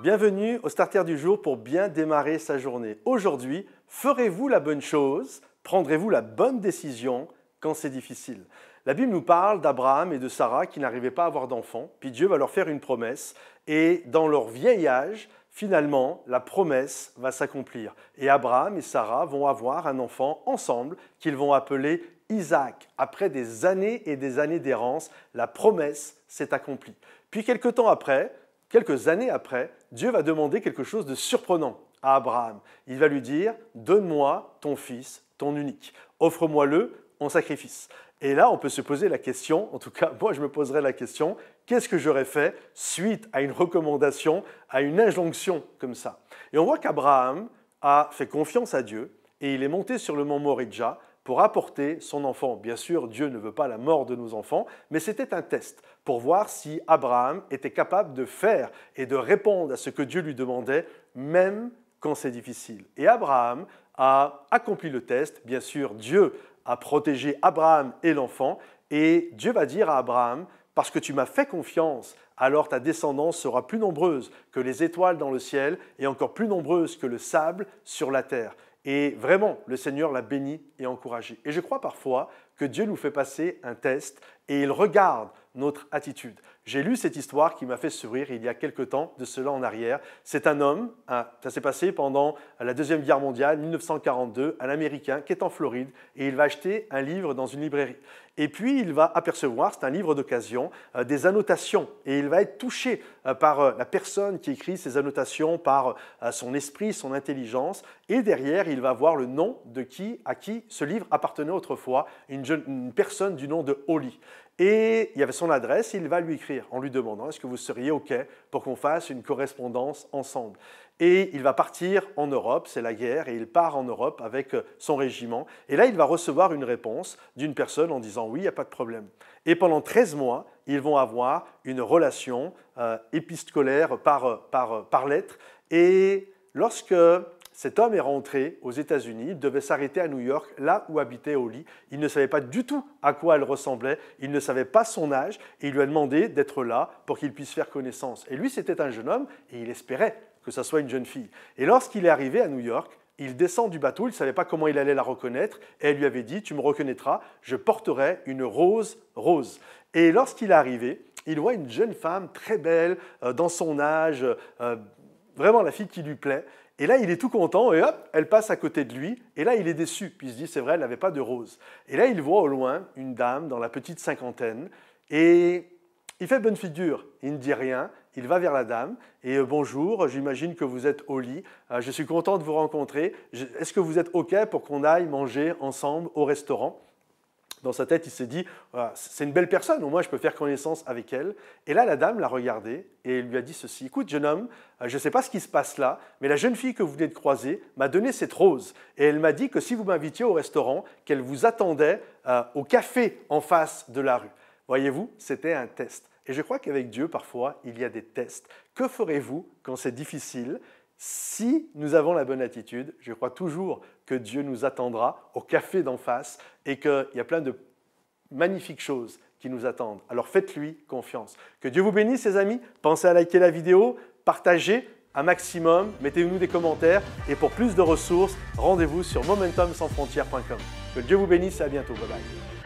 bienvenue au Starter du jour pour bien démarrer sa journée. Aujourd'hui, ferez-vous la bonne chose? Prendrez-vous la bonne décision quand c'est difficile? La Bible nous parle d'Abraham et de Sarah qui n'arrivaient pas à avoir d'enfants, puis Dieu va leur faire une promesse et dans leur vieil âge, finalement, la promesse va s'accomplir. Et Abraham et Sarah vont avoir un enfant ensemble qu'ils vont appeler Isaac. Après des années et des années d'errance, la promesse s'est accomplie. Puis quelques années après, Dieu va demander quelque chose de surprenant à Abraham. Il va lui dire « Donne-moi ton fils, ton unique. Offre-moi-le en sacrifice. » Et là, on peut se poser la question, en tout cas, moi je me poserais la question, qu'est-ce que j'aurais fait suite à une recommandation, à une injonction comme ça? Et on voit qu'Abraham a fait confiance à Dieu et il est monté sur le mont Moridja pour apporter son enfant. Bien sûr, Dieu ne veut pas la mort de nos enfants, mais c'était un test pour voir si Abraham était capable de faire et de répondre à ce que Dieu lui demandait, même quand c'est difficile. Et Abraham a accompli le test. Bien sûr, Dieu a protégé Abraham et l'enfant, et Dieu va dire à Abraham, parce que tu m'as fait confiance, alors ta descendance sera plus nombreuse que les étoiles dans le ciel et encore plus nombreuse que le sable sur la terre. Et vraiment, le Seigneur l'a béni et encouragé. Et je crois parfois que Dieu nous fait passer un test et il regarde notre attitude. J'ai lu cette histoire qui m'a fait sourire il y a quelque temps, de cela en arrière. C'est un homme, ça s'est passé pendant la Deuxième Guerre mondiale, 1942, un Américain qui est en Floride et il va acheter un livre dans une librairie. Et puis il va apercevoir, c'est un livre d'occasion, des annotations et il va être touché par la personne qui écrit ces annotations, par son esprit, son intelligence. Et derrière, il va voir le nom à qui ce livre appartenait autrefois, une personne du nom de Holly. Et il y avait son adresse, il va lui écrire en lui demandant « Est-ce que vous seriez OK pour qu'on fasse une correspondance ensemble ?» Et il va partir en Europe, c'est la guerre, et il part en Europe avec son régiment. Et là, il va recevoir une réponse d'une personne en disant « Oui, il n'y a pas de problème ». Et pendant 13 mois, ils vont avoir une relation épistolaire par lettre. Et lorsque cet homme est rentré aux États-Unis, il devait s'arrêter à New York, là où habitait Holly. Il ne savait pas du tout à quoi elle ressemblait, il ne savait pas son âge, et il lui a demandé d'être là pour qu'il puisse faire connaissance. Et lui, c'était un jeune homme, et il espérait que ça soit une jeune fille. Et lorsqu'il est arrivé à New York, il descend du bateau, il ne savait pas comment il allait la reconnaître, et elle lui avait dit « Tu me reconnaîtras, je porterai une rose rose ». Et lorsqu'il est arrivé, il voit une jeune femme très belle, dans son âge, vraiment la fille qui lui plaît. Et là, il est tout content et hop, elle passe à côté de lui. Et là, il est déçu. Puis il se dit, c'est vrai, elle n'avait pas de rose. Et là, il voit au loin une dame dans la petite cinquantaine. Et il fait bonne figure. Il ne dit rien. Il va vers la dame. Et bonjour, j'imagine que vous êtes Holly. Je suis content de vous rencontrer. Est-ce que vous êtes OK pour qu'on aille manger ensemble au restaurant ? Dans sa tête, il s'est dit « C'est une belle personne, au moins je peux faire connaissance avec elle. » Et là, la dame l'a regardé et lui a dit ceci « Écoute, jeune homme, je ne sais pas ce qui se passe là, mais la jeune fille que vous venez de croiser m'a donné cette rose. Et elle m'a dit que si vous m'invitiez au restaurant, qu'elle vous attendait au café en face de la rue. » Voyez-vous, c'était un test. Et je crois qu'avec Dieu, parfois, il y a des tests. Que ferez-vous quand c'est difficile ? Si nous avons la bonne attitude, je crois toujours que Dieu nous attendra au café d'en face et qu'il y a plein de magnifiques choses qui nous attendent. Alors faites-lui confiance. Que Dieu vous bénisse, les amis. Pensez à liker la vidéo, partagez un maximum, mettez-nous des commentaires et pour plus de ressources, rendez-vous sur momentumsansfrontières.com. Que Dieu vous bénisse et à bientôt. Bye bye.